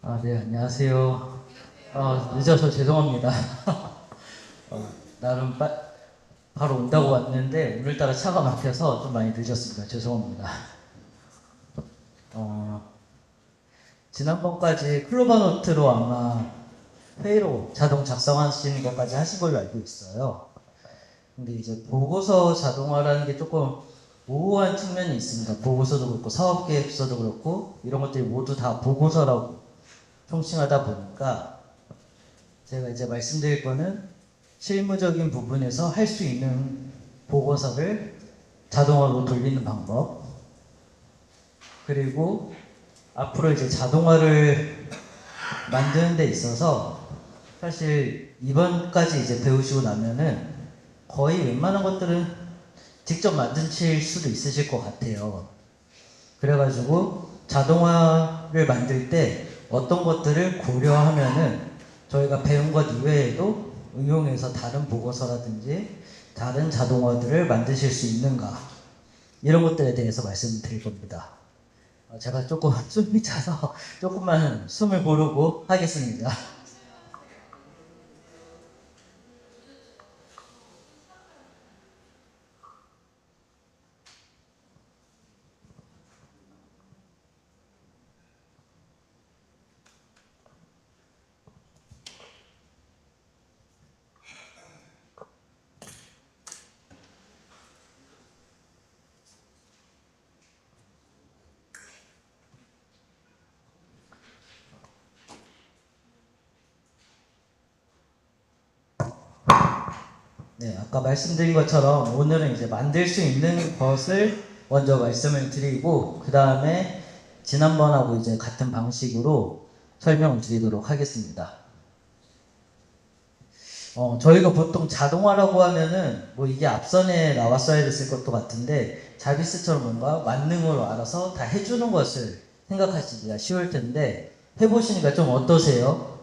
네, 안녕하세요. 늦어서 죄송합니다. 나름 바로 온다고 왔는데, 오늘따라 차가 막혀서 좀 많이 늦었습니다. 죄송합니다. 어, 지난번까지 클로바노트로 아마 회의로 자동 작성하시는 것까지 하신 걸로 알고 있어요. 근데 이제 보고서 자동화라는 게 조금 모호한 측면이 있습니다. 보고서도 그렇고, 사업계획서도 그렇고, 이런 것들이 모두 다 보고서라고 통칭하다 보니까, 제가 이제 말씀드릴 거는 실무적인 부분에서 할 수 있는 보고서를 자동화로 돌리는 방법, 그리고 앞으로 이제 자동화를 만드는 데 있어서 사실 이번까지 이제 배우시고 나면은 거의 웬만한 것들은 직접 만드실 수도 있으실 것 같아요. 그래가지고 자동화를 만들 때 어떤 것들을 고려하면은 저희가 배운 것 이외에도 응용해서 다른 보고서라든지 다른 자동화들을 만드실 수 있는가, 이런 것들에 대해서 말씀드릴 겁니다. 제가 조금 숨이 차서 조금만 숨을 고르고 하겠습니다. 네, 아까 말씀드린 것처럼 오늘은 이제 만들 수 있는 것을 먼저 말씀을 드리고, 그 다음에 지난번하고 이제 같은 방식으로 설명을 드리도록 하겠습니다. 저희가 보통 자동화라고 하면은 뭐 이게 앞선에 나왔어야 됐을 것도 같은데, 자비스처럼 뭔가 만능으로 알아서 다 해주는 것을 생각하시기가 쉬울 텐데, 해보시니까 좀 어떠세요?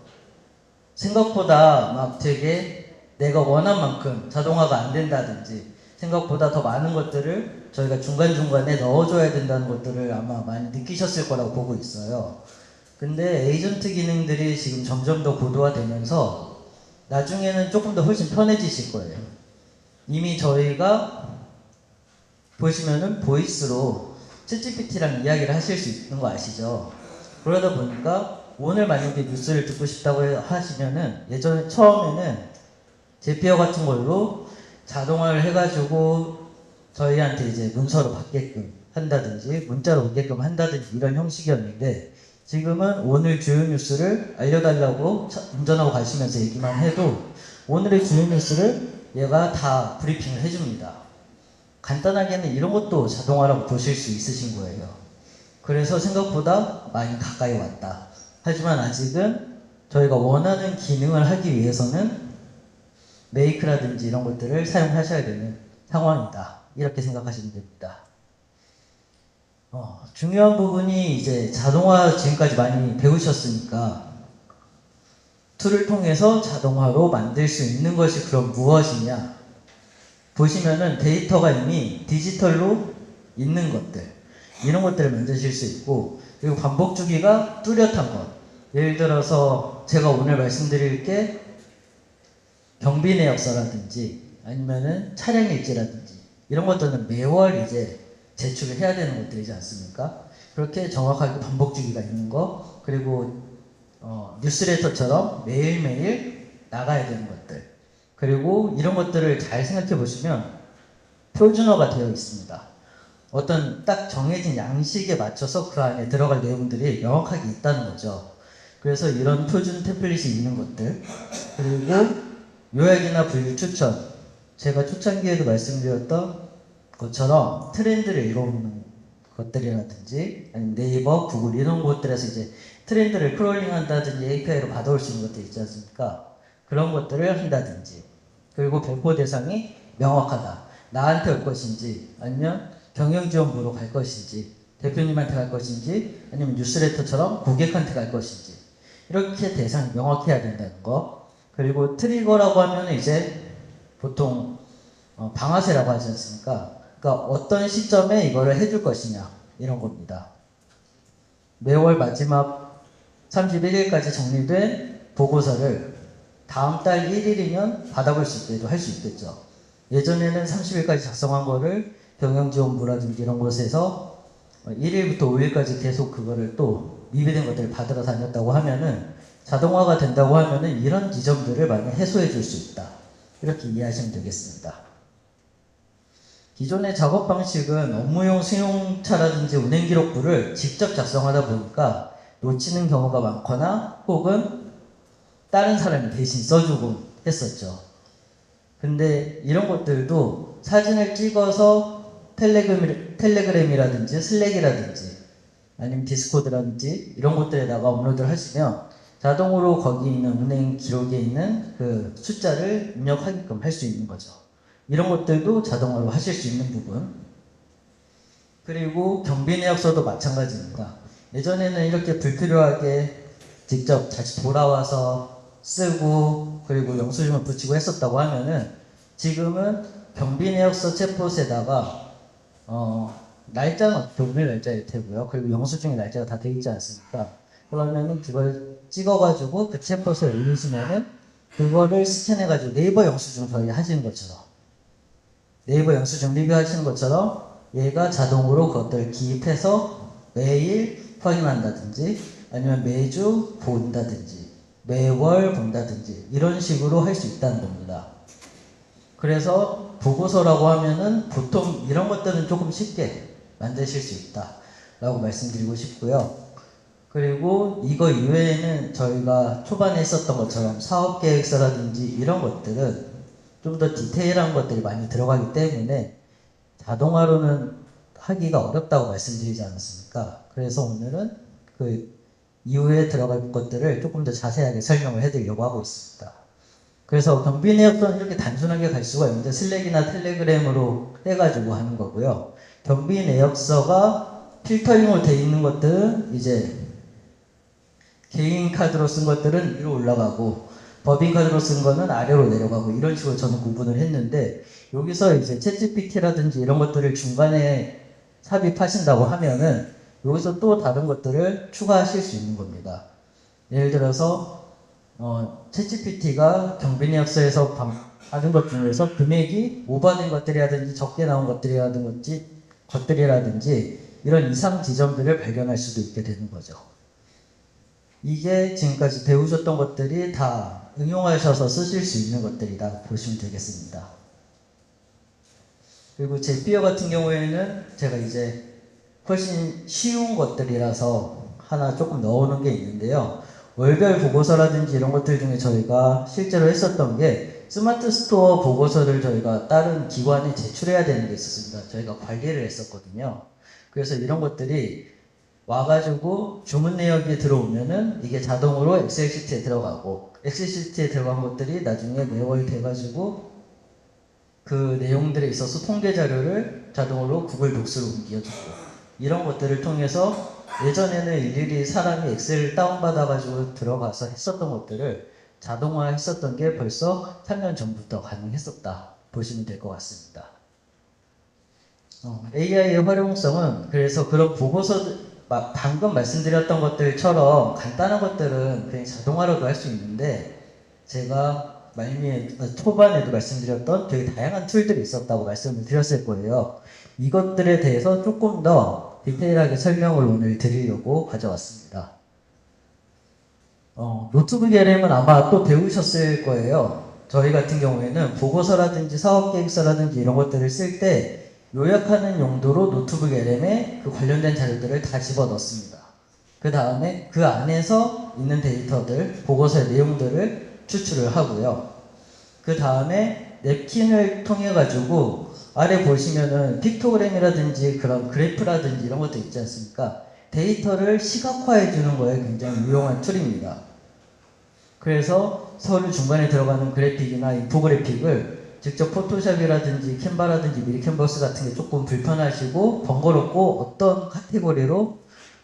생각보다 막 되게 내가 원한 만큼 자동화가 안 된다든지, 생각보다 더 많은 것들을 저희가 중간중간에 넣어줘야 된다는 것들을 아마 많이 느끼셨을 거라고 보고 있어요. 근데 에이전트 기능들이 지금 점점 더 고도화되면서 나중에는 조금 더 훨씬 편해지실 거예요. 이미 저희가 보시면은 보이스로 챗GPT랑 이야기를 하실 수 있는 거 아시죠? 그러다 보니까 오늘 만약에 뉴스를 듣고 싶다고 하시면은, 예전에 처음에는 제피어 같은 걸로 자동화를 해가지고 저희한테 이제 문서로 받게끔 한다든지 문자로 오게끔 한다든지 이런 형식이었는데, 지금은 오늘 주요 뉴스를 알려달라고 운전하고 가시면서 얘기만 해도 오늘의 주요 뉴스를 얘가 다 브리핑을 해줍니다. 간단하게는 이런 것도 자동화라고 보실 수 있으신 거예요. 그래서 생각보다 많이 가까이 왔다. 하지만 아직은 저희가 원하는 기능을 하기 위해서는 메이크라든지 이런 것들을 사용하셔야 되는 상황이다. 이렇게 생각하시면 됩니다. 중요한 부분이 이제 자동화 지금까지 많이 배우셨으니까, 툴을 통해서 자동화로 만들 수 있는 것이 그럼 무엇이냐? 보시면은 데이터가 이미 디지털로 있는 것들, 이런 것들을 만드실 수 있고, 그리고 반복 주기가 뚜렷한 것. 예를 들어서 제가 오늘 말씀드릴 게 경비 내역서라든지 아니면은 차량 일지라든지 이런 것들은 매월 이제 제출을 해야 되는 것들이지 않습니까? 그렇게 정확하게 반복 주기가 있는 거, 그리고 뉴스레터처럼 매일매일 나가야 되는 것들, 그리고 이런 것들을 잘 생각해 보시면 표준어가 되어 있습니다. 어떤 딱 정해진 양식에 맞춰서 그 안에 들어갈 내용들이 명확하게 있다는 거죠. 그래서 이런 표준 템플릿이 있는 것들, 그리고 요약이나 분류 추천, 제가 초창기에도 말씀드렸던 것처럼 트렌드를 읽어보는 것들이라든지, 아니면 네이버, 구글 이런 곳들에서 이제 트렌드를 크롤링 한다든지 API로 받아올 수 있는 것들 있지 않습니까? 그런 것들을 한다든지, 그리고 배포 대상이 명확하다. 나한테 올 것인지, 아니면 경영지원부로 갈 것인지, 대표님한테 갈 것인지, 아니면 뉴스레터처럼 고객한테 갈 것인지, 이렇게 대상이 명확해야 된다는 거. 그리고 트리거라고 하면 이제 보통 방아쇠라고 하지 않습니까? 그러니까 어떤 시점에 이거를 해줄 것이냐, 이런 겁니다. 매월 마지막 31일까지 정리된 보고서를 다음 달 1일이면 받아볼 수 있게도 할 수 있겠죠. 예전에는 30일까지 작성한 거를 경영지원부라든지 이런 곳에서 1일부터 5일까지 계속 그거를 또 미비된 것들을 받으러 다녔다고 하면은 자동화가 된다고 하면은 이런 지점들을 많이 해소해 줄 수 있다. 이렇게 이해하시면 되겠습니다. 기존의 작업 방식은 업무용 승용차라든지 운행기록부를 직접 작성하다 보니까 놓치는 경우가 많거나 혹은 다른 사람이 대신 써주고 했었죠. 근데 이런 것들도 사진을 찍어서 텔레그램이라든지 슬랙이라든지 아니면 디스코드라든지 이런 것들에다가 업로드를 하시면 자동으로 거기 있는 운행 기록에 있는 그 숫자를 입력하게끔 할 수 있는 거죠. 이런 것들도 자동화로 하실 수 있는 부분. 그리고 경비 내역서도 마찬가지입니다. 예전에는 이렇게 불필요하게 직접 다시 돌아와서 쓰고 그리고 영수증을 붙이고 했었다고 하면은 지금은 경비 내역서 챗봇에다가 날짜는 경비 날짜일 테고요. 그리고 영수증의 날짜가 다 되어 있지 않습니까? 그러면은 그걸 찍어가지고 그 챗봇에 올리시면은 그거를 스캔해가지고 네이버 영수증 저희 하시는 것처럼 네이버 영수증 리뷰하시는 것처럼 얘가 자동으로 그것들을 기입해서 매일 확인한다든지 아니면 매주 본다든지 매월 본다든지 이런 식으로 할 수 있다는 겁니다. 그래서 보고서라고 하면은 보통 이런 것들은 조금 쉽게 만드실 수 있다 라고 말씀드리고 싶고요. 그리고 이거 이외에는 저희가 초반에 했었던 것처럼 사업계획서라든지 이런 것들은 좀 더 디테일한 것들이 많이 들어가기 때문에 자동화로는 하기가 어렵다고 말씀드리지 않았습니까? 그래서 오늘은 그 이후에 들어갈 것들을 조금 더 자세하게 설명을 해드리려고 하고 있습니다. 그래서 경비 내역서는 이렇게 단순하게 갈 수가 있는데 슬랙이나 텔레그램으로 해가지고 하는 거고요. 경비 내역서가 필터링으로 되어 있는 것들은 이제 개인 카드로 쓴 것들은 위로 올라가고 법인 카드로 쓴 거는 아래로 내려가고 이런 식으로 저는 구분을 했는데 여기서 이제 챗GPT라든지 이런 것들을 중간에 삽입하신다고 하면은 여기서 또 다른 것들을 추가하실 수 있는 겁니다. 예를 들어서 챗GPT가 경비내역서에서 받은 것 중에서 금액이 오버된 것들이라든지 적게 나온 것들이라든지 이런 이상 지점들을 발견할 수도 있게 되는 거죠. 이게 지금까지 배우셨던 것들이 다 응용하셔서 쓰실 수 있는 것들이다 보시면 되겠습니다. 그리고 제피어 같은 경우에는 제가 이제 훨씬 쉬운 것들이라서 하나 조금 넣어놓은 게 있는데요. 월별 보고서라든지 이런 것들 중에 저희가 실제로 했었던 게 스마트 스토어 보고서를 저희가 다른 기관에 제출해야 되는 게 있었습니다. 저희가 관리를 했었거든요. 그래서 이런 것들이 와가지고 주문 내역이 들어오면은 이게 자동으로 엑셀 시트에 들어가고 엑셀 시트에 들어간 것들이 나중에 매월 돼가지고 그 내용들에 있어서 통계 자료를 자동으로 구글 독스로 옮겨주고 이런 것들을 통해서 예전에는 일일이 사람이 엑셀을 다운받아가지고 들어가서 했었던 것들을 자동화 했었던 게 벌써 3년 전부터 가능했었다 보시면 될 것 같습니다. AI의 활용성은 그래서 그런 보고서 방금 말씀드렸던 것들처럼 간단한 것들은 그냥 자동화로도 할 수 있는데 제가 초반에도 말씀드렸던 되게 다양한 툴들이 있었다고 말씀을 드렸을 거예요. 이것들에 대해서 조금 더 디테일하게 설명을 오늘 드리려고 가져왔습니다. 노트북 LM은 아마 또 배우셨을 거예요. 저희 같은 경우에는 보고서라든지 사업계획서라든지 이런 것들을 쓸 때 요약하는 용도로 노트북 LM에 그 관련된 자료들을 다 집어넣습니다. 그 다음에 그 안에서 있는 데이터들, 보고서의 내용들을 추출을 하고요. 그 다음에 냅킨을 통해 가지고 아래 보시면은 픽토그램이라든지 그런 그래프라든지 이런 것도 있지 않습니까? 데이터를 시각화해 주는 거에 굉장히 유용한 툴입니다. 그래서 서류 중간에 들어가는 그래픽이나 인포그래픽을 직접 포토샵이라든지 캔바라든지 미리 캔버스 같은 게 조금 불편하시고 번거롭고 어떤 카테고리로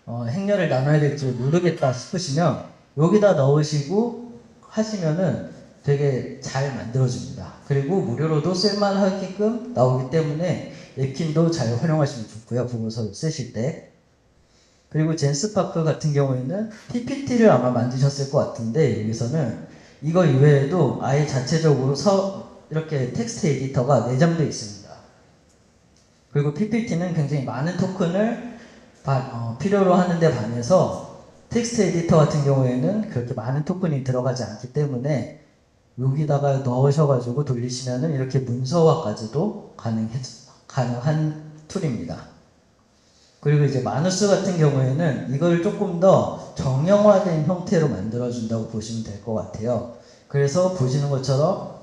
행렬을 나눠야 될지 모르겠다 싶으시면 여기다 넣으시고 하시면은 되게 잘 만들어줍니다. 그리고 무료로도 쓸만하게끔 나오기 때문에 냅킨도 잘 활용하시면 좋고요. 보고서 쓰실 때. 그리고 젠스파크 같은 경우에는 PPT를 아마 만드셨을 것 같은데 여기서는 이거 이외에도 아예 자체적으로 이렇게 텍스트 에디터가 내장되어 있습니다. 그리고 PPT는 굉장히 많은 토큰을 필요로 하는데 반해서 텍스트 에디터 같은 경우에는 그렇게 많은 토큰이 들어가지 않기 때문에 여기다가 넣으셔가지고 돌리시면은 이렇게 문서화까지도 가능한 툴입니다. 그리고 이제 마누스 같은 경우에는 이걸 조금 더 정형화된 형태로 만들어준다고 보시면 될 것 같아요. 그래서 보시는 것처럼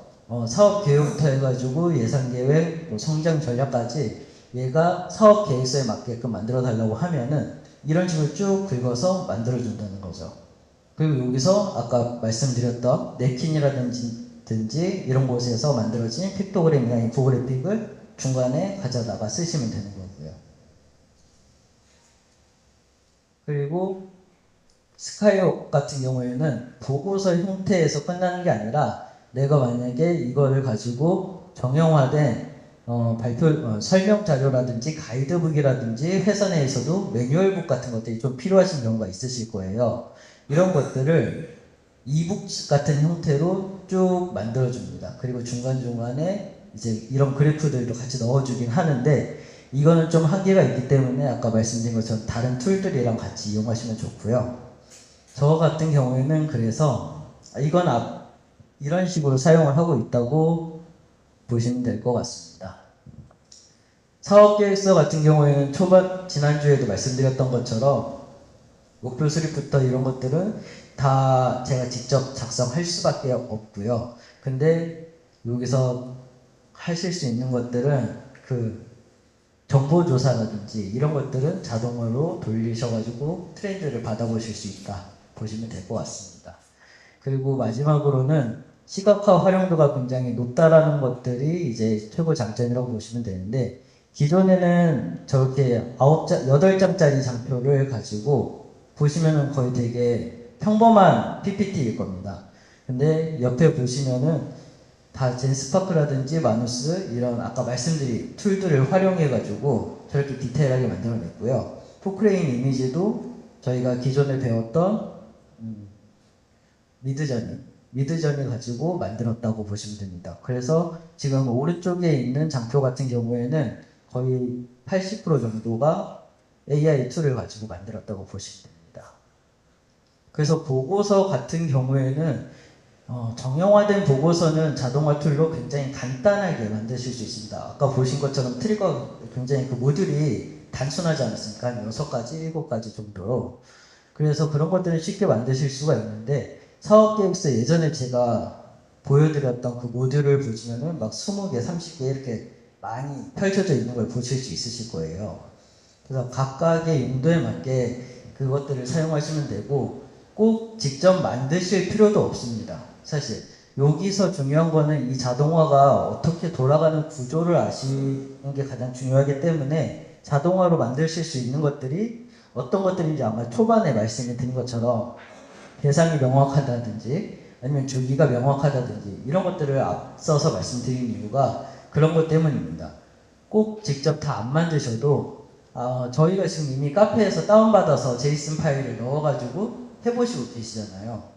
사업 계획부터 해가지고 예산 계획, 성장 전략까지 얘가 사업 계획서에 맞게끔 만들어 달라고 하면은 이런 식으로 쭉 긁어서 만들어 준다는 거죠. 그리고 여기서 아까 말씀드렸던 냅킨이라든지 이런 곳에서 만들어진 픽토그램이나 인포그래픽을 중간에 가져다가 쓰시면 되는 거고요. 그리고 스카이업 같은 경우에는 보고서 형태에서 끝나는 게 아니라 내가 만약에 이거를 가지고 정형화된 설명 자료라든지 가이드북이라든지 회사 내에서도 매뉴얼북 같은 것들이 좀 필요하신 경우가 있으실 거예요. 이런 것들을 이북 같은 형태로 쭉 만들어줍니다. 그리고 중간중간에 이제 이런 그래프들도 같이 넣어주긴 하는데 이거는 좀 한계가 있기 때문에 아까 말씀드린 것처럼 다른 툴들이랑 같이 이용하시면 좋고요. 저 같은 경우에는 그래서 이건 이런 식으로 사용을 하고 있다고 보시면 될 것 같습니다. 사업계획서 같은 경우에는 지난주에도 말씀드렸던 것처럼 목표 수립부터 이런 것들은 다 제가 직접 작성할 수밖에 없고요. 근데 여기서 하실 수 있는 것들은 정보조사라든지 이런 것들은 자동으로 돌리셔가지고 트렌드를 받아보실 수 있다 보시면 될 것 같습니다. 그리고 마지막으로는 시각화 활용도가 굉장히 높다라는 것들이 이제 최고 장점이라고 보시면 되는데 기존에는 저렇게 8장짜리 장표를 가지고 보시면은 거의 되게 평범한 PPT일 겁니다. 근데 옆에 보시면은 다 젠스파크라든지 마누스 이런 아까 말씀드린 툴들을 활용해가지고 저렇게 디테일하게 만들어냈고요. 포크레인 이미지도 저희가 기존에 배웠던 미드저니 가지고 만들었다고 보시면 됩니다. 그래서 지금 오른쪽에 있는 장표 같은 경우에는 거의 80% 정도가 AI 툴을 가지고 만들었다고 보시면 됩니다. 그래서 보고서 같은 경우에는 정형화된 보고서는 자동화 툴로 굉장히 간단하게 만드실 수 있습니다. 아까 보신 것처럼 트리거 굉장히 그 모듈이 단순하지 않습니까? 한 6가지, 7가지 정도로. 그래서 그런 것들은 쉽게 만드실 수가 있는데 사업계획서 예전에 제가 보여드렸던 그 모듈을 보시면은 막 20개, 30개 이렇게 많이 펼쳐져 있는 걸 보실 수 있으실 거예요. 그래서 각각의 용도에 맞게 그것들을 사용하시면 되고 꼭 직접 만드실 필요도 없습니다. 사실 여기서 중요한 거는 이 자동화가 어떻게 돌아가는 구조를 아시는 게 가장 중요하기 때문에 자동화로 만드실 수 있는 것들이 어떤 것들인지 아마 초반에 말씀을 드린 것처럼 대상이 명확하다든지 아니면 주기가 명확하다든지 이런 것들을 앞서서 말씀드린 이유가 그런 것 때문입니다. 꼭 직접 다 안 만드셔도 저희가 지금 이미 카페에서 다운받아서 제이슨 파일을 넣어가지고 해보시고 계시잖아요.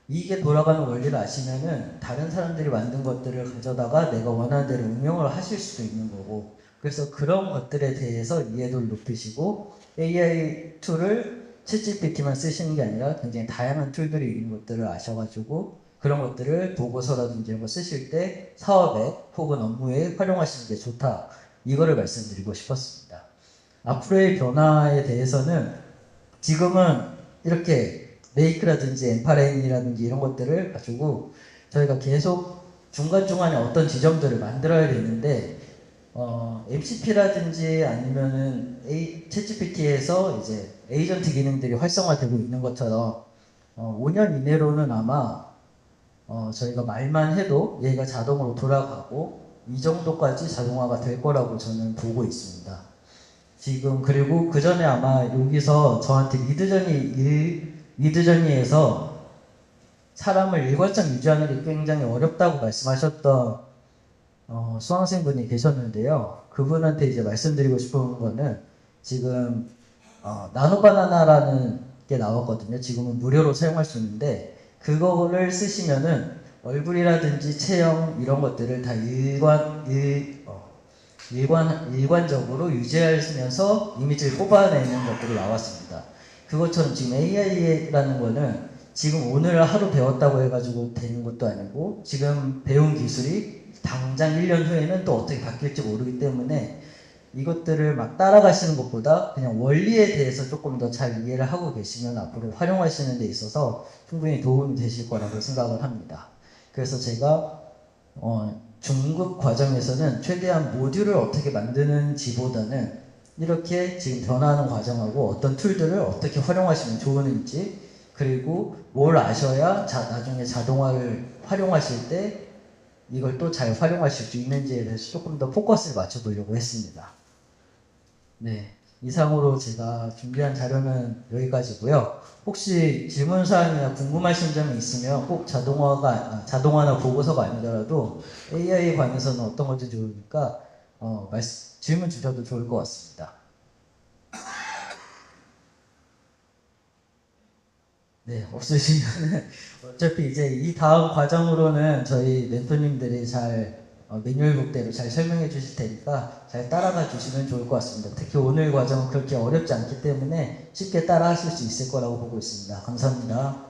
이게 돌아가는 원리를 아시면은 다른 사람들이 만든 것들을 가져다가 내가 원하는 대로 응용을 하실 수도 있는 거고 그래서 그런 것들에 대해서 이해도를 높이시고 AI 툴을 챗GPT만 쓰시는 게 아니라 굉장히 다양한 툴들이 있는 것들을 아셔가지고 그런 것들을 보고서라든지 이런 거 쓰실 때 사업에 혹은 업무에 활용하시는 게 좋다. 이거를 말씀드리고 싶었습니다. 앞으로의 변화에 대해서는 지금은 이렇게 메이크라든지 엠파레인이라든지 이런 것들을 가지고 저희가 계속 중간중간에 어떤 지점들을 만들어야 되는데 MCP라든지 아니면은 챗GPT에서 이제 에이전트 기능들이 활성화되고 있는 것처럼 5년 이내로는 아마 저희가 말만 해도 얘가 자동으로 돌아가고 이 정도까지 자동화가 될 거라고 저는 보고 있습니다. 지금 그리고 그 전에 아마 여기서 저한테 미드저니에서 사람을 일관성 유지하는 게 굉장히 어렵다고 말씀하셨던 수강생분이 계셨는데요. 그분한테 이제 말씀드리고 싶은 거는 지금 나노바나나라는 게 나왔거든요. 지금은 무료로 사용할 수 있는데 그거를 쓰시면은 얼굴이라든지 체형 이런 것들을 다 일관적으로 유지하면서 이미지를 뽑아내는 것들이 나왔습니다. 그것처럼 지금 AI라는 거는 지금 오늘 하루 배웠다고 해가지고 되는 것도 아니고 지금 배운 기술이 당장 1년 후에는 또 어떻게 바뀔지 모르기 때문에 이것들을 막 따라가시는 것보다 그냥 원리에 대해서 조금 더 잘 이해를 하고 계시면 앞으로 활용하시는 데 있어서 충분히 도움이 되실 거라고 생각을 합니다. 그래서 제가 중급 과정에서는 최대한 모듈을 어떻게 만드는지보다는 이렇게 지금 변화하는 과정하고 어떤 툴들을 어떻게 활용하시면 좋은지 그리고 뭘 아셔야 나중에 자동화를 활용하실 때 이걸 또 잘 활용하실 수 있는지에 대해서 조금 더 포커스를 맞춰보려고 했습니다. 네, 이상으로 제가 준비한 자료는 여기까지고요. 혹시 질문사항이나 궁금하신 점이 있으면 꼭 자동화나 보고서가 아니더라도 AI에 관해서는 어떤 건지 좋으니까 질문 주셔도 좋을 것 같습니다. 네, 없으시면은 어차피 이제 이 다음 과정으로는 저희 멘토님들이 잘 매뉴얼북대로 잘 설명해 주실 테니까 잘 따라가 주시면 좋을 것 같습니다. 특히 오늘 과정은 그렇게 어렵지 않기 때문에 쉽게 따라 하실 수 있을 거라고 보고 있습니다. 감사합니다.